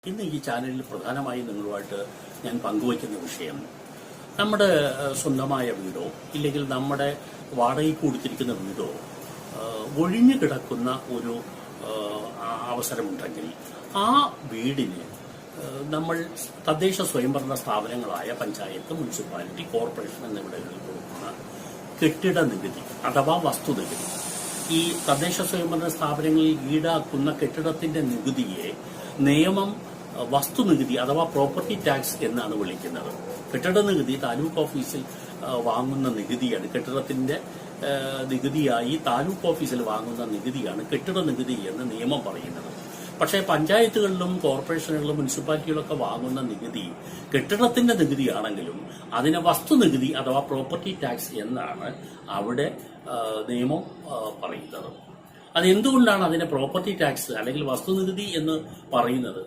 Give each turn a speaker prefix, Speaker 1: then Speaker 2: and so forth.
Speaker 1: ഇന്ന് ഈ ചാനലിൽ പ്രധാനമായും നിങ്ങളുമായിട്ട് ഞാൻ പങ്കുവയ്ക്കുന്ന വിഷയം നമ്മുടെ സ്വന്തമായ വീടോ ഇല്ലെങ്കിൽ നമ്മുടെ വാടകയ്ക്ക് കൊടുത്തിരിക്കുന്ന വീടോ ഒഴിഞ്ഞു കിടക്കുന്ന ഒരു അവസരമുണ്ടെങ്കിൽ ആ വീടിന് നമ്മൾ തദ്ദേശ സ്വയംഭരണ സ്ഥാപനങ്ങളായ പഞ്ചായത്ത്, മുനിസിപ്പാലിറ്റി, കോർപ്പറേഷൻ എന്നിവിടങ്ങളിൽ കൊടുക്കുന്ന കെട്ടിട നികുതി അഥവാ വസ്തുനികുതി, ഈ തദ്ദേശ സ്വയംഭരണ സ്ഥാപനങ്ങളിൽ ഈടാക്കുന്ന കെട്ടിടത്തിന്റെ നികുതിയെ നിയമം വസ്തുനികുതി അഥവാ പ്രോപ്പർട്ടി ടാക്സ് എന്നാണ് വിളിക്കുന്നത്. കെട്ടിട നികുതി താലൂക്ക് ഓഫീസിൽ വാങ്ങുന്ന നികുതിയാണ്. കെട്ടിടത്തിന്റെ നികുതിയായി താലൂക്ക് ഓഫീസിൽ വാങ്ങുന്ന നികുതിയാണ് കെട്ടിട നികുതി എന്ന് നിയമം പറയുന്നത്. പക്ഷേ പഞ്ചായത്തുകളിലും കോർപ്പറേഷനുകളിലും മുനിസിപ്പാലിറ്റികളൊക്കെ വാങ്ങുന്ന നികുതി കെട്ടിടത്തിന്റെ നികുതിയാണെങ്കിലും അതിനെ വസ്തുനികുതി അഥവാ പ്രോപ്പർട്ടി ടാക്സ് എന്നാണ് അവിടെ നിയമം പറയുന്നത്. അതെന്തുകൊണ്ടാണ് അതിനെ പ്രോപ്പർട്ടി ടാക്സ് അല്ലെങ്കിൽ വസ്തുനികുതി എന്ന് പറയുന്നത്?